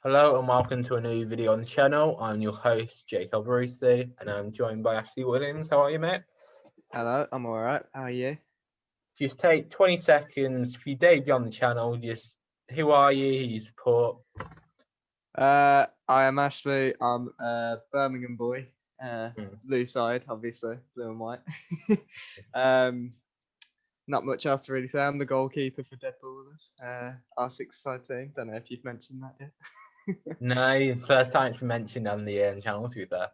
Hello and welcome to a new video on the channel. I'm your host, Jacob Roosty, and I'm joined by Ashley Williams. How are you, mate? Hello, I'm alright. How are you? Just take 20 seconds for your debut on the channel. Just who are you? Who you support? I am Ashley. I'm a Birmingham boy. Blue side, obviously, blue and white. um, Not much else to really say. I'm the goalkeeper for Dead Ballers, our six-side team. Don't know if you've mentioned that yet. No, it's the first time it's been mentioned on the channel, to be fair.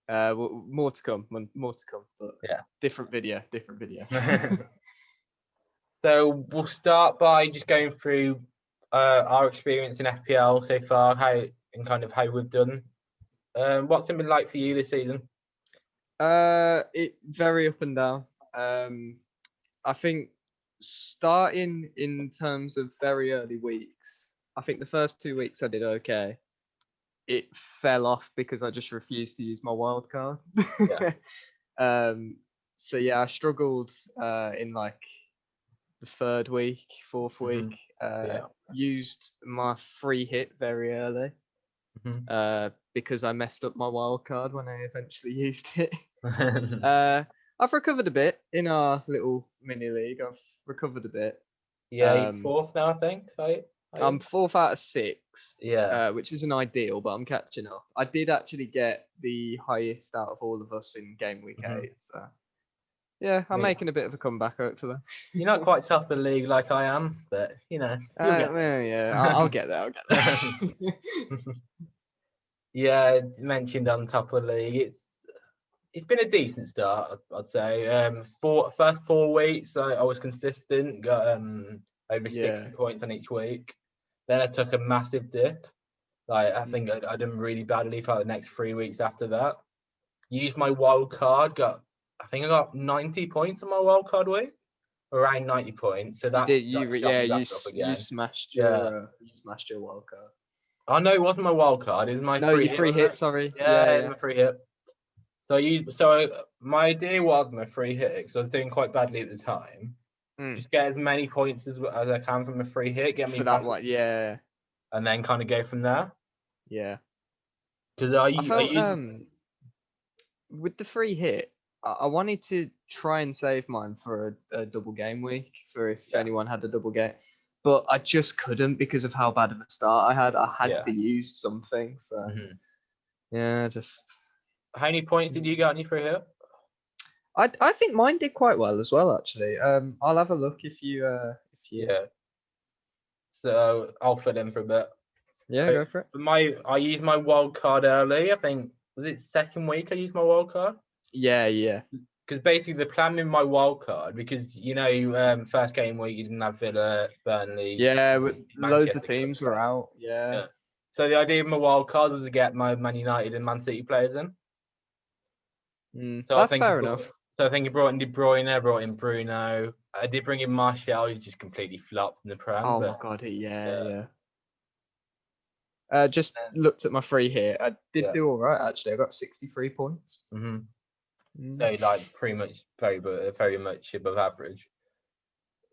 Well, more to come. More to come. But Yeah. different video. Different video. So we'll start by just going through our experience in FPL so far, how we've done. What's it been like for you this season? It very up and down. I think starting in terms of very early weeks, I think the first 2 weeks I did okay. It fell off because I just refused to use my wild card. Yeah. So yeah, I struggled in like the third week, fourth week. Yeah. Used my free hit very early because I messed up my wild card when I eventually used it. I've recovered a bit in our little mini league. I've recovered a bit. Yeah, you're fourth now, I think. I'm fourth out of six. Yeah. Which isn't ideal, but I'm catching up. I did actually get the highest out of all of us in game week 8. So yeah, I'm making a bit of a comeback hopefully. You're not quite top of the league like I am, but you know, you'll get there. Yeah, I'll get there. I'll get there. Yeah, it's mentioned on top of the league. It's been a decent start, I'd say. First 4 weeks, I was consistent, got over 60 points on each week. Then I took a massive dip. Like I think I done really badly for the next 3 weeks after that. Used my wild card, I think I got 90 points on my wild card week, around 90 points. So that you smashed your wild card. Oh no, it wasn't my wild card. It was my free hit. Sorry. Yeah, my free hit. So my idea was my free hit because I was doing quite badly at the time. Just get as many points as I can from a free hit, get me for that one, yeah, and then kind of go from there. Yeah. Because I felt with the free hit, I wanted to try and save mine for a double game week for if anyone had a double game, but I just couldn't because of how bad of a start I had. I had to use something, so yeah, just. How many points did you get on your free hit? I think mine did quite well as well, actually. I'll have a look if you. Yeah. So I'll fill in for a bit. Yeah, go for it. I used my wild card early. I think was it second week I used my wild card. Yeah. Because basically the plan with my wild card, because you know, first game week you didn't have Villa, Burnley. Yeah, loads of teams were out. Yeah. So the idea of my wild card was to get my Man United and Man City players in. So that's fair enough. So I think he brought in De Bruyne, brought in Bruno. I did bring in Martial, who just completely flopped in the Prem. Oh my god, yeah. Just looked at my free hit. I did do all right actually. I got 63 points. So like pretty much very much above average.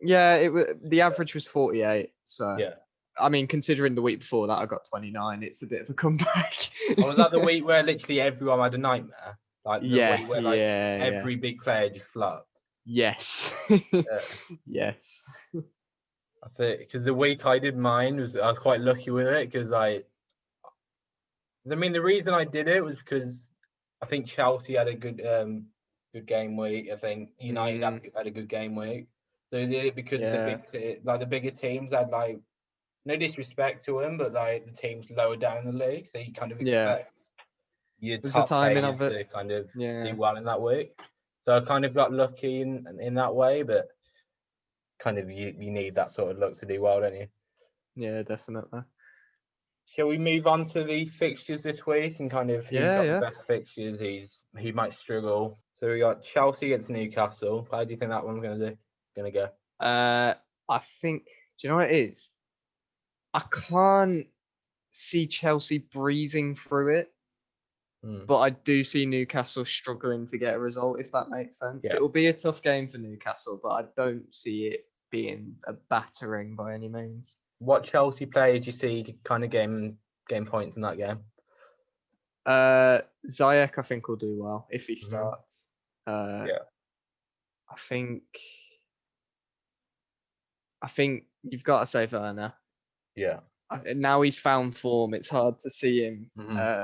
Yeah, the average was 48. So yeah. I mean, considering the week before that I got 29, it's a bit of a comeback. Was that the week where literally everyone had a nightmare? Like the week where every big player just flopped. Yes. Yes. I think because the week I did mine I was quite lucky with it because the reason I did it was because I think Chelsea had a good game week. I think United had a good game week. So they did it because the bigger teams had like no disrespect to them, but like the teams lower down the league, so you kind of expect your top players to kind of do well in that week. So I kind of got lucky in that way, but kind of you need that sort of luck to do well, don't you? Yeah, definitely. Shall we move on to the fixtures this week and kind of who's got the best fixtures? He might struggle. So we got Chelsea against Newcastle. How do you think that one's gonna go? I think. Do you know what it is? I can't see Chelsea breezing through it, but I do see Newcastle struggling to get a result. If that makes sense, it will be a tough game for Newcastle, but I don't see it being a battering by any means. what Chelsea players you see kind of game points in that game? Ziyech, I think, will do well if he starts. Yeah. I think you've got to say Werner. Yeah. Now he's found form. It's hard to see him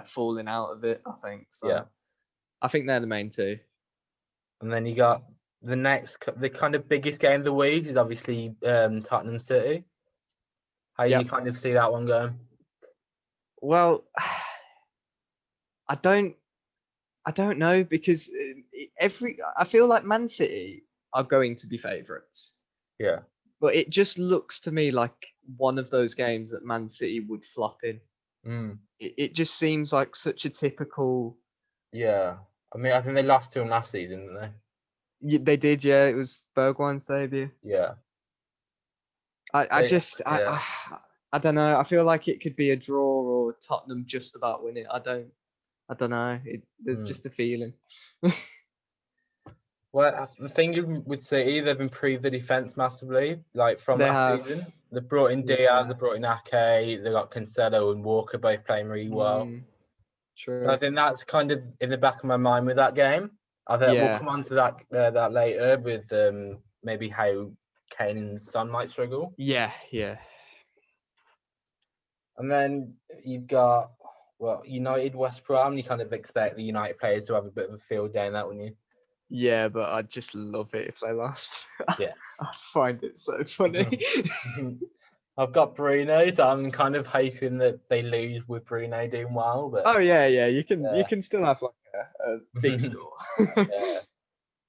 falling out of it, I think. So Yeah. I think they're the main two. And then you got the kind of biggest game of the week is obviously Tottenham City. How you kind of see that one going? Well, I don't know, because I feel like Man City are going to be favourites. Yeah. But it just looks to me like one of those games that Man City would flop in. It just seems like such a typical. Yeah. I mean, I think they lost to him last season, didn't they? Yeah, they did, yeah. It was Bergwijn's debut. Yeah. I don't know. I feel like it could be a draw or Tottenham just about win it. I don't know. There's just a feeling. Well, the thing with City, they've improved the defence massively. Like from last season, they brought in Diaz, they brought in Ake, they got Cancelo and Walker both playing really well. True. So I think that's kind of in the back of my mind with that game. I think we'll come on to that later with maybe how Kane and Son might struggle. Yeah. And then you've got United West Brom. You kind of expect the United players to have a bit of a field day in that, wouldn't you? Yeah, but I'd just love it if they lost. Yeah. I find it so funny. I've got Bruno, so I'm kind of hoping that they lose with Bruno doing well. But yeah, you can still have like a big score. Yeah.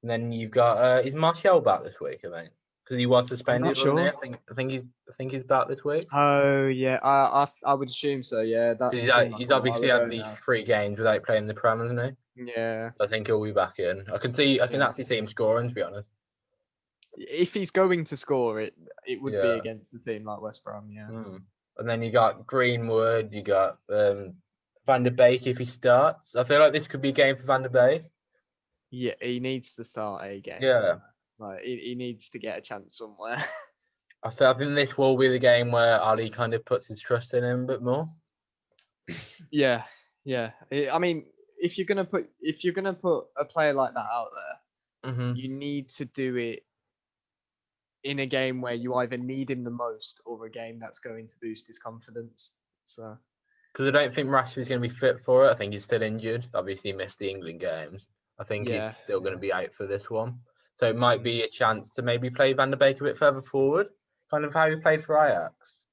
And then you've got is Martial back this week? I think because he was suspended. I'm not sure. I think he's back this week. Oh yeah, I would assume so. Yeah, He's obviously had these 3 games without playing the Prem, hasn't he? Yeah. I think he'll be back in. I can actually see him scoring, to be honest. If he's going to score, it would be against a team like West Brom, yeah. And then you got Greenwood, you got Van der Beek if he starts. I feel like this could be a game for Van der Beek. Yeah, he needs to start a game. Yeah. Like he needs to get a chance somewhere. I think this will be the game where Ali kind of puts his trust in him a bit more. Yeah. I mean, if you're gonna put a player like that out there, you need to do it in a game where you either need him the most or a game that's going to boost his confidence. So, because I don't think Rashford's going to be fit for it. I think he's still injured. Obviously, he missed the England games. I think he's still going to be out for this one. So it might be a chance to maybe play Van der Beek a bit further forward, kind of how he played for Ajax.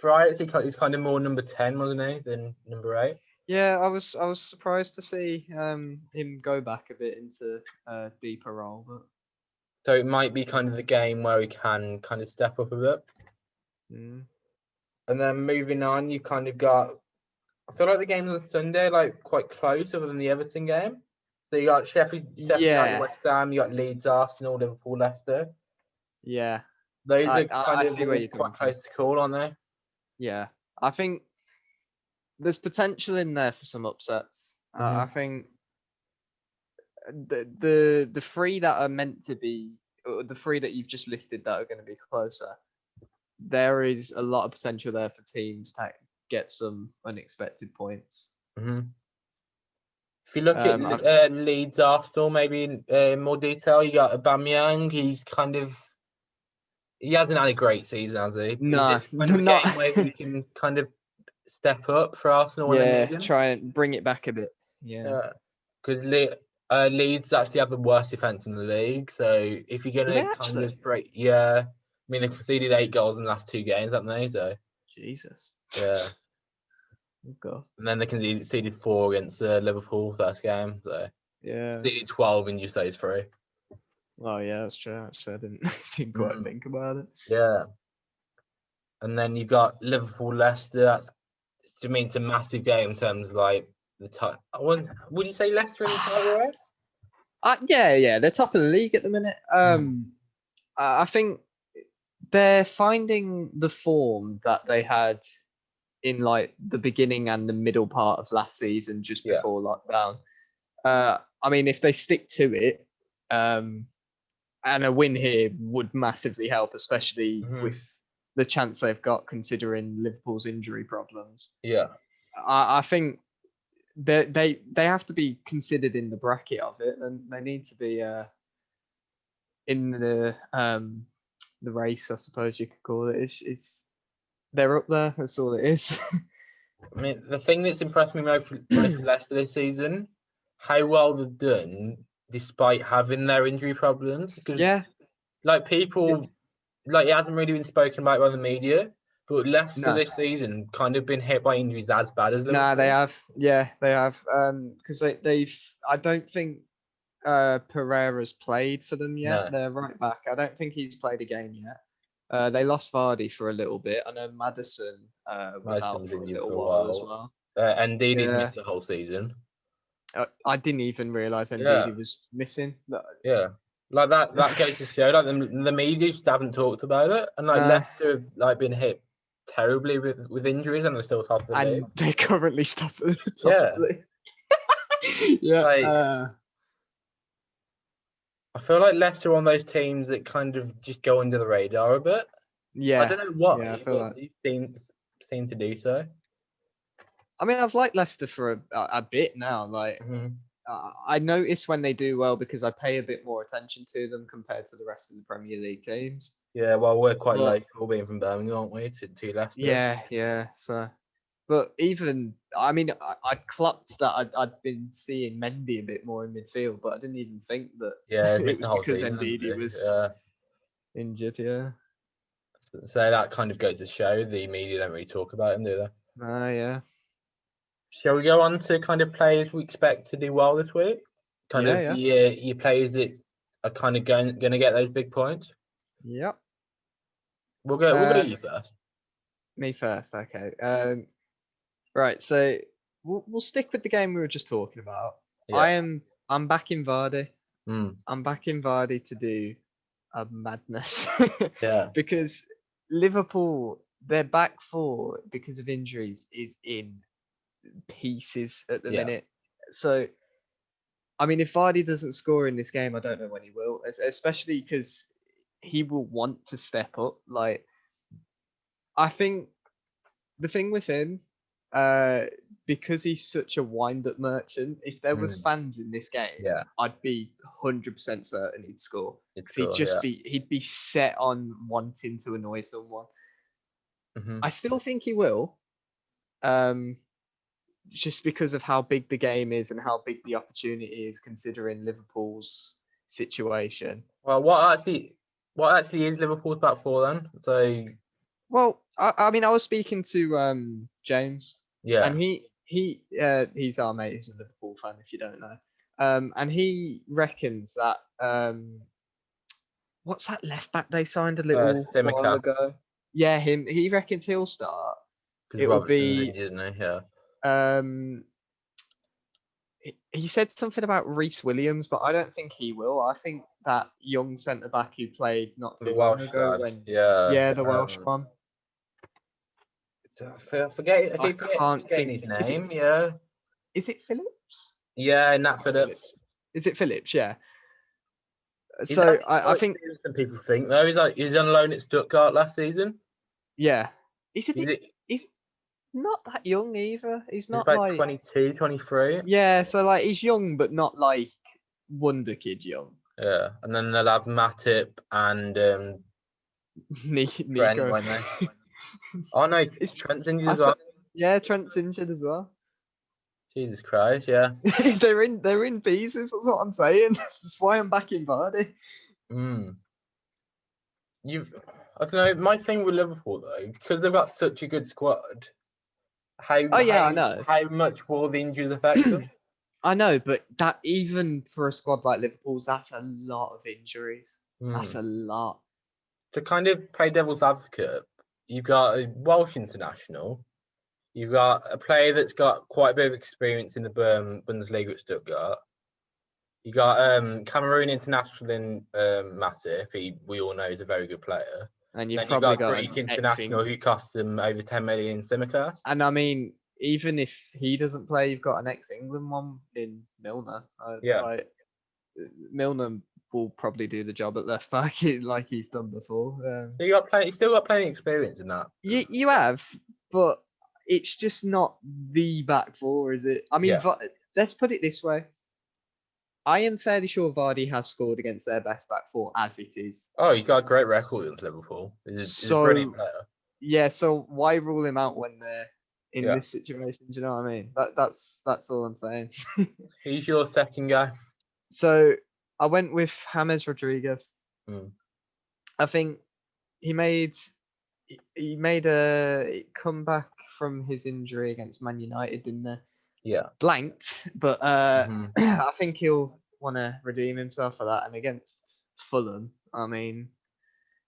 For Ajax, he's kind of more number 10, wasn't he, than number 8? Yeah, I was surprised to see him go back a bit into a deeper role, but. So it might be kind of the game where he can kind of step up a bit. And then moving on, you kind of got. I feel like the games on Sunday like quite close, other than the Everton game. So you got Sheffield United, West Ham. You got Leeds, Arsenal, Liverpool, Leicester. Yeah, those are kind of quite close to call, aren't they? Yeah, I think there's potential in there for some upsets. I think. The 3 that are meant to be, or the 3 that you've just listed that are going to be closer, there is a lot of potential there for teams to get some unexpected points. If you look at Leeds, Arsenal, maybe in more detail, you got Aubameyang. He hasn't had a great season, has he? No, is this kind of a game where he can kind of step up for Arsenal. Yeah, try and bring it back a bit. Yeah, because Leeds actually have the worst defense in the league. So if you're gonna kind of break, I mean they conceded 8 goals in the last 2 games, haven't they? So Jesus. Yeah. Oh God. And then they conceded 4 against Liverpool first game. So conceded 12 in just those 3. Oh yeah, that's true. Actually, I didn't quite think about it. Yeah. And then you got Liverpool, Leicester. It's a massive game in terms of like the top. Would you say Leicester in the title race? Yeah, they're top of the league at the minute. I think they're finding the form that they had in like the beginning and the middle part of last season, just before lockdown. I mean, if they stick to it, and a win here would massively help, especially with the chance they've got considering Liverpool's injury problems. Yeah. I think they have to be considered in the bracket of it, and they need to be in the race, I suppose you could call it. It's they're up there. That's all it is. I mean, the thing that's impressed me most with Leicester this season, how well they've done despite having their injury problems. Because like people, like it hasn't really been spoken about by the media, but Leicester this season kind of been hit by injuries as bad as Liverpool. Nah, they have. Yeah, they have. Because they've. I don't think Pereira's played for them yet. No. They're right back. I don't think he's played a game yet. They lost Vardy for a little bit. I know Maddison was out for a little while as well. And Ndidi's missed the whole season. I didn't even realise Ndidi was missing. Yeah, like that goes to show. Like the media just haven't talked about it, and like Leicester have like been hit terribly with injuries, and they're still top of the league. And they're currently top of the top of the league. Yeah. Like, I feel like Leicester are one of those teams that kind of just go under the radar a bit. Yeah. I don't know why, I feel like they seem to do so. I mean, I've liked Leicester for a bit now. Like, I notice when they do well because I pay a bit more attention to them compared to the rest of the Premier League teams. Yeah, well, we're quite local, being from Birmingham, aren't we? To Leicester. Yeah. So, but even I mean, I clocked that I'd been seeing Mendy a bit more in midfield, but I didn't even think that. Yeah, it was because Ndidi was injured. Yeah. So that kind of goes to show the media don't really talk about him, do they? Yeah. Shall we go on to kind of players we expect to do well this week? Your players that are kind of going to get those big points. Yep. We'll go you first. Me first, okay. Right, so we'll stick with the game we were just talking about. Yeah. I'm backing Vardy. I'm backing Vardy to do a madness. Yeah. Because Liverpool, their back four, because of injuries, is in pieces at the minute. So, I mean, if Vardy doesn't score in this game, I don't know when he will, especially because he will want to step up. Like, I think the thing with him, because he's such a wind-up merchant, if there was fans in this game, I'd be 100% certain he'd score. He'd be set on wanting to annoy someone. I still think he will. Just because of how big the game is and how big the opportunity is, considering Liverpool's situation. Well, what actually is Liverpool's back four then? So, well, I mean, I was speaking to James, and he's our mate, who's a Liverpool fan, if you don't know, and he reckons that what's that left back they signed a little while ago? Yeah, him. He reckons he'll start. It will be, isn't he? Yeah. He said something about Reece Williams, but I don't think he will. I think that young centre back who played not too long ago, the Welsh one. I forget. I can't think his name. Is it Phillips? Yeah, Nat Phillips. Is it Phillips? Yeah. So I think some people think though he's on loan at Stuttgart last season. Yeah, he's not that young either. He's not like 22, 23. Yeah, so like he's young, but not like wonder kid young. Yeah, and then they'll have Matip and Nico. Trent, won't they? Oh no, Trent's injured as well. Yeah, Trent's injured as well. Jesus Christ, yeah. they're in pieces. That's what I'm saying. That's why I'm backing Vardy. I don't know. My thing with Liverpool though, because they've got such a good squad. I know. How much will the injuries affect them? I know, but that even for a squad like Liverpool's, that's a lot of injuries. That's a lot. To kind of play devil's advocate, you've got a Welsh international. You've got a player that's got quite a bit of experience in the Bundesliga at Stuttgart. You got Cameroon international in Matip. We all know is a very good player. And you've probably got Greek international who cost them over 10 million in Simicast. And I mean, even if he doesn't play, you've got an ex-England one in Milner. Milner will probably do the job at left back like he's done before. So you still got plenty of experience in that. You have, but it's just not the back four, is it? I mean, let's put it this way. I am fairly sure Vardy has scored against their best back four as it is. Oh, he's got a great record against Liverpool. He's a brilliant player. Yeah, so why rule him out when they're in this situation? Do you know what I mean? That's all I'm saying. Who's your second guy? So I went with James Rodriguez. I think he made a comeback from his injury against Man United, didn't he? Yeah. Blanked, but I think he'll want to redeem himself for that. And against Fulham, I mean,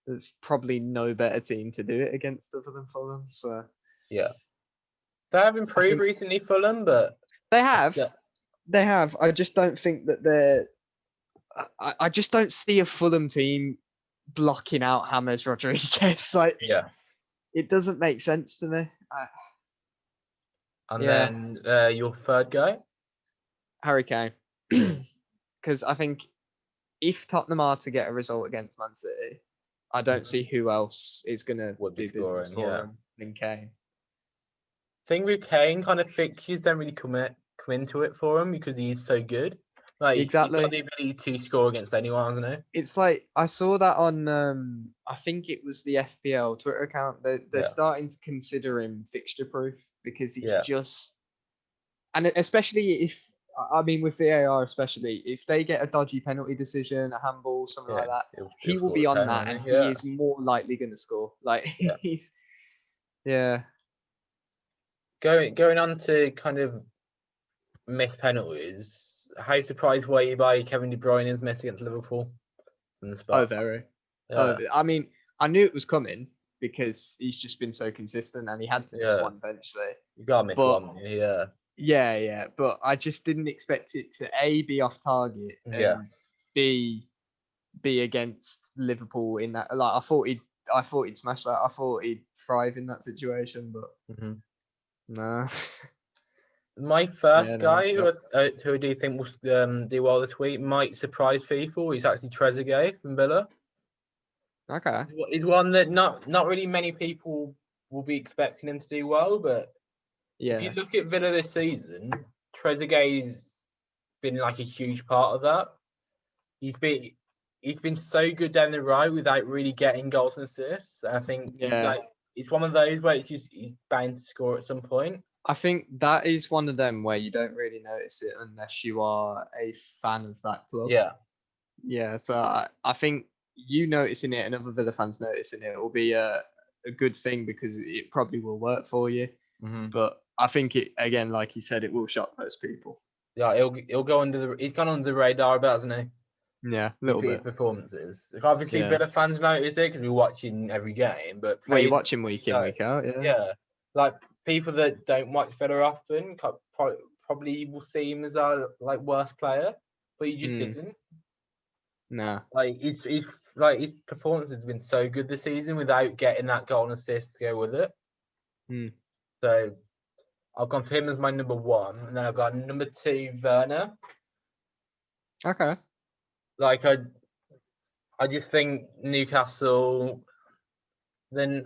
there's probably no better team to do it against other than Fulham. So yeah, they have improved recently, Fulham, but they have. They have. I just don't think that they're. I just don't see a Fulham team blocking out James Rodriguez. Like, it doesn't make sense to me. And then your third guy? Harry Kane. Because I think if Tottenham are to get a result against Man City, I don't see who else is going to do business for him than Kane. Thing with Kane, kind of fixtures don't really come into it for him because he's so good. Like, exactly. He's got the ability to score against anyone, hasn't he? It's like, I saw that on, I think it was the FPL Twitter account. They're starting to consider him fixture proof because he's just, and especially if, I mean, with VAR especially, if they get a dodgy penalty decision, a handball, something like that, he will be on that and he is more likely going to score. Like, he's, Going on to kind of miss penalties, how surprised were you by Kevin De Bruyne's miss against Liverpool? Oh, very. I mean, I knew it was coming because he's just been so consistent and he had to miss one eventually. You got to miss one, Yeah, but I just didn't expect it to A, be off target, and B, be against Liverpool in that. Like, I thought he'd smash that. I thought he'd thrive in that situation, but nah. My first guy, who do you think will do well this week, might surprise people. He's actually Trezeguet from Villa. Okay. He's one that not really many people will be expecting him to do well, but if you look at Villa this season, Trezeguet's been like a huge part of that. He's been so good down the right without really getting goals and assists. I think it's one of those where he's bound to score at some point. I think that is one of them where you don't really notice it unless you are a fan of that club. Yeah. So I think you noticing it and other Villa fans noticing it will be a good thing because it probably will work for you. But I think it, again, like you said, it will shock most people. Yeah, he'll go he's gone under the radar a bit, hasn't he? Yeah, a little bit. Performances. Like, obviously, Villa fans notice it because we're watching every game. But you're watching week in, week out. Yeah, like people that don't watch Villa often probably will see him as our like worst player, but he just isn't. No, like he's like his performance has been so good this season without getting that goal and assist to go with it. So I've gone for him as my number one, and then I've got number two, Werner. Okay. Like I just think Newcastle. Then,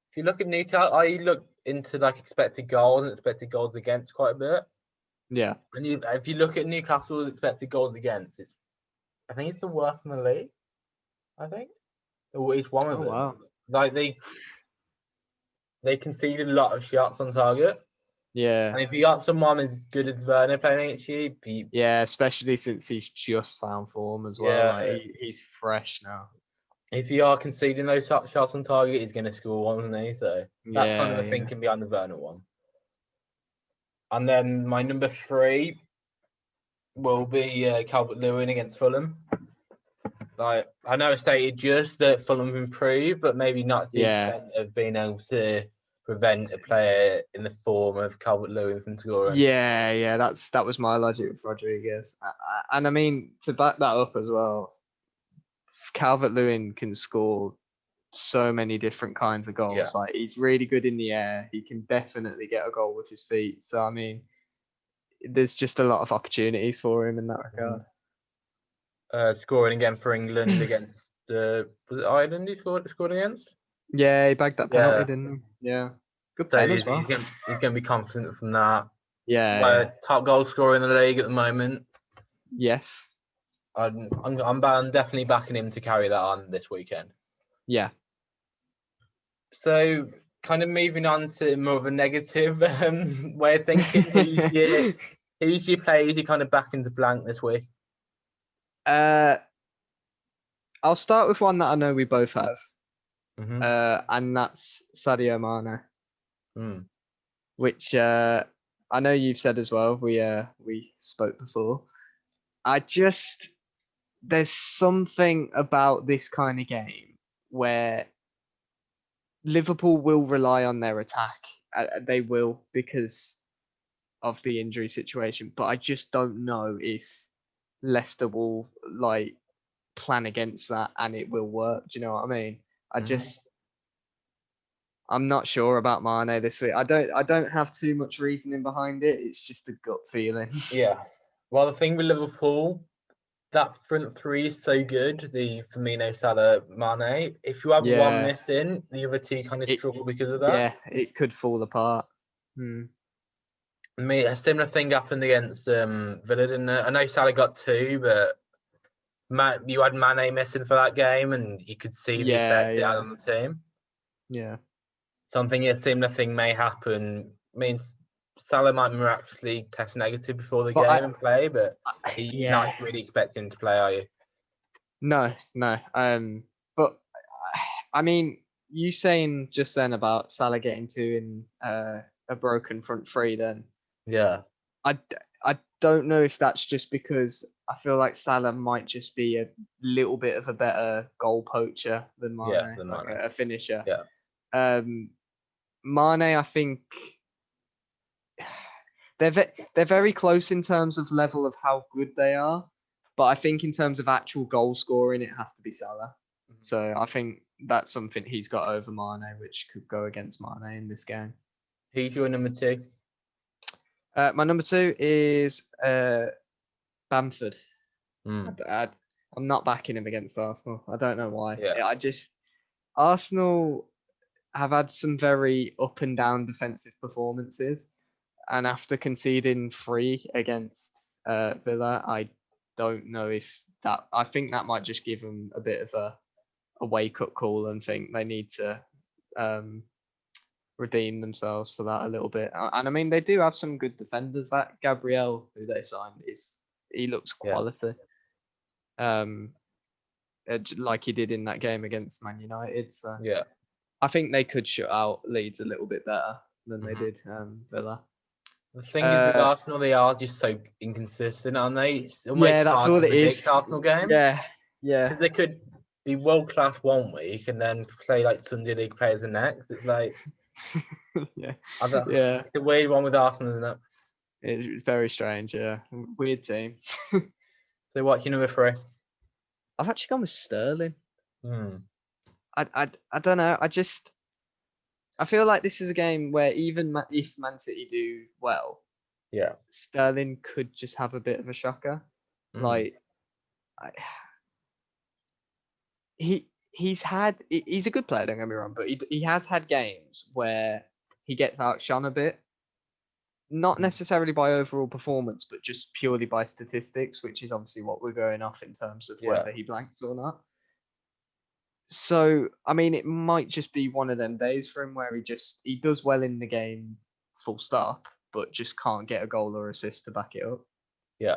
if you look at Newcastle, I look into like expected goals and expected goals against quite a bit. Yeah. And if you look at Newcastle's expected goals against, I think it's the worst in the league. I think it's one of them. Wow. Like they conceded a lot of shots on target. Yeah. And if you got someone as good as Werner playing against you, especially since he's just found form as well. Yeah. Like he's fresh now. If you are conceding those shots on target, he's going to score one, isn't he? So that's kind of the thinking behind the Werner one. And then my number three will be Calvert-Lewin against Fulham. Like, I know I stated just that Fulham improved, but maybe not to the extent of being able to prevent a player in the form of Calvert-Lewin from scoring. Yeah, that was my logic with Rodriguez. And I mean, to back that up as well, Calvert-Lewin can score so many different kinds of goals. Yeah. Like, he's really good in the air. He can definitely get a goal with his feet. So, I mean, there's just a lot of opportunities for him in that regard. scoring again for England against was it Ireland he scored against? Yeah, he bagged that penalty, Yeah. didn't he? Yeah. Good So pen as well. he's going to be confident from that. Yeah. Top goal scorer in the league at the moment. Yes. I'm definitely backing him to carry that on this weekend. Yeah. So, kind of moving on to more of a negative way of thinking. Who's your players you kind of back into blank this week? I'll start with one that I know we both have, Mm-hmm. and that's Sadio Mane, which I know you've said as well. We spoke before. There's something about this kind of game where Liverpool will rely on their attack. They will, because of the injury situation, but I just don't know if Leicester will like plan against that and it will work. Do you know what I mean? I'm not sure about Mane this week. I don't have too much reasoning behind it. It's just a gut feeling. Yeah. Well, the thing with Liverpool, that front three is so good. The Firmino, Salah, Mane. If you have one missing, the other two kind of struggle because of that. Yeah, it could fall apart. I mean, a similar thing happened against Villa, didn't it? I know Salah got 2, but you had Mane missing for that game, and you could see the effect it had on the team. Yeah. So I'm thinking a similar thing may happen. I mean, Salah might miraculously test negative before the game and play, but you're not really expecting him to play, are you? No. But I mean, you saying just then about Salah getting 2 in a broken front three, then I don't know if that's just because I feel like Salah might just be a little bit of a better goal poacher than Mane, like a finisher. Yeah. Mane, I think they're very close in terms of level of how good they are, but I think in terms of actual goal scoring, it has to be Salah. So I think that's something he's got over Mane, which could go against Mane in this game. Who's your number 2? My number 2 is Bamford. I'm not backing him against Arsenal. I don't know why. Yeah. Arsenal have had some very up and down defensive performances, and after conceding 3 against Villa, I don't know if that. I think that might just give them a bit of a wake up call and think they need to redeem themselves for that a little bit. And I mean, they do have some good defenders. That Gabriel, who they signed, he looks quality. Like he did in that game against Man United. So yeah, I think they could shut out Leeds a little bit better than they did Villa. The thing is with Arsenal, they are just so inconsistent, aren't they? It's almost that's hard all to it predict is. Arsenal games. Yeah. Because they could be world class one week and then play like Sunday League players the next. It's like It's a weird one with Arsenal, isn't it? It's very strange, yeah. Weird team. So what's your number 3? I've actually gone with Sterling. I don't know. I feel like this is a game where even if Man City do well, Sterling could just have a bit of a shocker. Like, he's a good player, don't get me wrong, but he has had games where he gets outshone a bit. Not necessarily by overall performance, but just purely by statistics, which is obviously what we're going off in terms of whether he blanks or not. So, I mean, it might just be one of them days for him where he does well in the game, full stop, but just can't get a goal or assist to back it up. Yeah.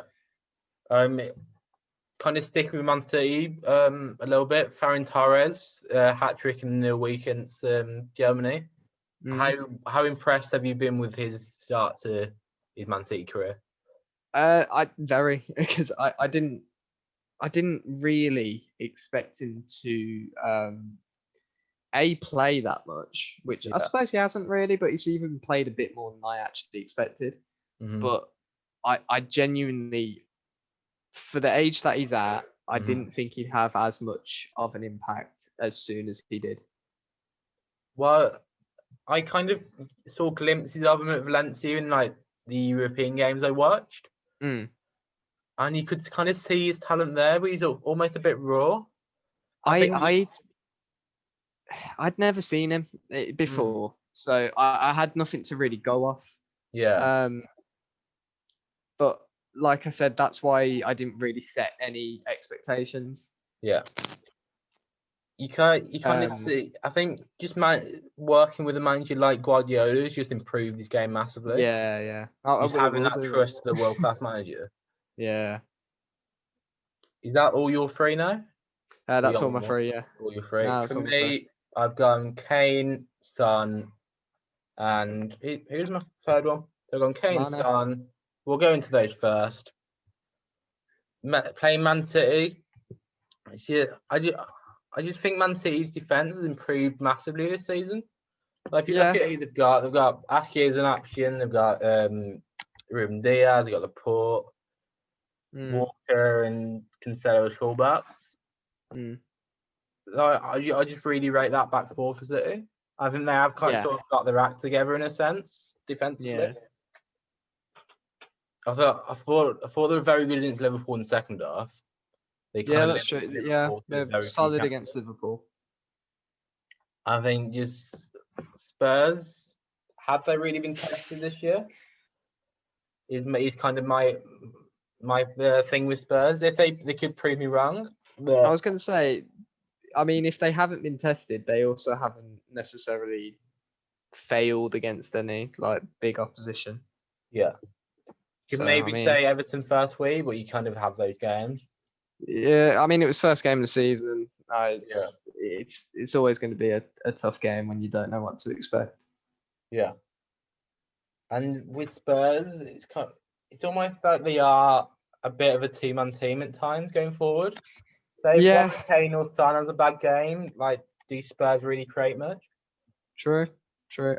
Kind of sticking with Man City a little bit. Ferran Torres, hat trick in the week against Germany. How impressed have you been with his start to his Man City career? Because I didn't really expect him to play that much, which I suppose he hasn't really, but he's even played a bit more than I actually expected. But I genuinely, for the age that he's at, I didn't think he'd have as much of an impact as soon as he did. Well, I kind of saw glimpses of him at Valencia in like the European games I watched. and you could kind of see his talent there, but he's almost a bit raw. I'd never seen him before, so I had nothing to really go off. Yeah. But like I said, that's why I didn't really set any expectations. Yeah. You kind of see. I think just working with a manager like Guardiola has just improved his game massively. Yeah. Just having that trust of the world class manager. Yeah. Is that all your three now? That's all my three. Yeah. All your three. No, For me, I've gone Kane, Son, and who's my third one? So I've gone Kane, Son. We'll go into those first. Playing Man City. I just think Man City's defense has improved massively this season. Like if you look at who they've got Ake as an option, they've got Ruben Diaz, they've got Laporte, Walker, and Cancelo as fullbacks. I just really rate that back four for City. I think they have sort of got their act together in a sense defensively. Yeah. I thought they were very good against Liverpool in the second half. That's true. Yeah, they're solid against Liverpool. I think just Spurs, have they really been tested this year? Is kind of my thing with Spurs. If they could prove me wrong. I was going to say, I mean, if they haven't been tested, they also haven't necessarily failed against any like big opposition. Yeah. You could maybe say Everton first week, but you kind of have those games. Yeah, I mean, it was first game of the season. It's always going to be a tough game when you don't know what to expect. Yeah. And with Spurs, it's almost like they are a bit of a team-on-team at times going forward. So if one Kane or Son has a bad game, like, do Spurs really create much? True.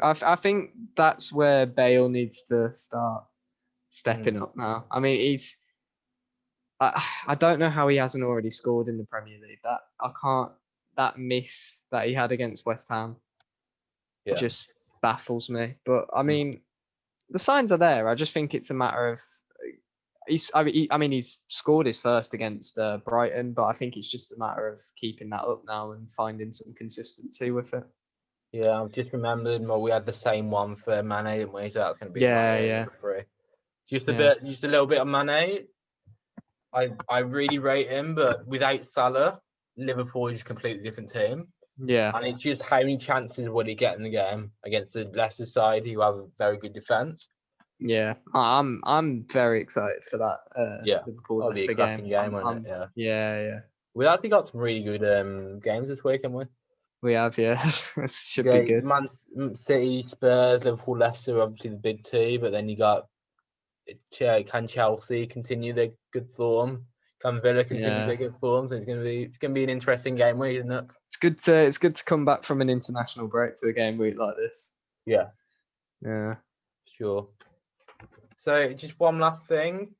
I think that's where Bale needs to start stepping up now. I mean, I don't know how he hasn't already scored in the Premier League. That miss that he had against West Ham just baffles me. But I mean, the signs are there. I just think it's a matter of he's scored his first against Brighton, but I think it's just a matter of keeping that up now and finding some consistency with it. Yeah, I've just remembered. Well, we had the same one for Mane, didn't we? So that's going to be number 3. Just a little bit of Mane. I really rate him, but without Salah, Liverpool is a completely different team. Yeah, and it's just how many chances will he get in the game against the Leicester side, who have a very good defense. Yeah, I'm very excited for that. Liverpool Leicester game. Yeah. We've actually got some really good games this week, haven't we? We have, yeah. It should be good. Man City, Spurs, Liverpool, Leicester, obviously the big two, but then you got can Chelsea continue their good form? Can Villa continue their good form? So it's gonna be an interesting game week, isn't it? It's good to come back from an international break to a game week like this. Yeah. Sure. So just one last thing,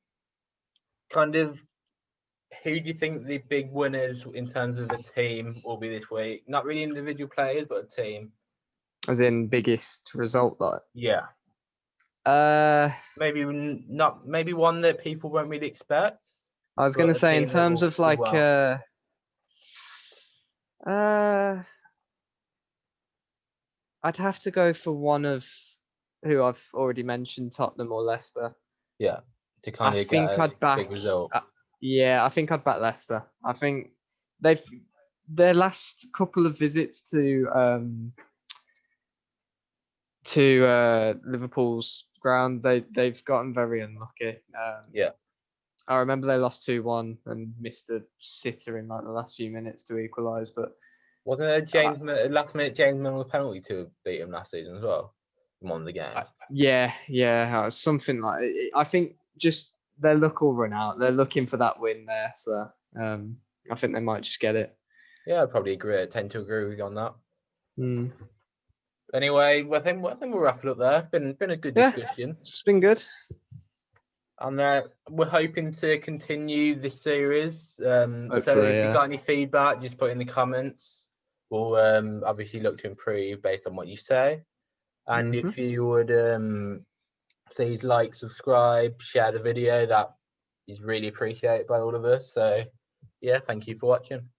kind of, who do you think the big winners in terms of the team will be this week? Not really individual players, but a team. As in biggest result, like? Yeah. Maybe one that people won't really expect. I was going to say, in terms of like, I'd have to go for one of who I've already mentioned, Tottenham or Leicester. Yeah, to kind of get a big result. Yeah, I think I'd back Leicester. I think their last couple of visits to Liverpool's ground, they've gotten very unlucky. I remember they lost 2-1 and missed a sitter in like the last few minutes to equalise. But wasn't there last minute James Milner penalty to beat him last season as well? Won the game. Yeah, something like. I think just their luck will run out. They're looking for that win there, so I think they might just get it. Yeah, I'd probably agree. I tend to agree with you on that. Anyway, I think we'll wrap it up there. It's been a good discussion. It's been good. And we're hoping to continue this series. Hopefully, so if you've got any feedback, just put in the comments. We'll obviously look to improve based on what you say. And if you would please like, subscribe, share the video, that is really appreciated by all of us. So yeah, thank you for watching.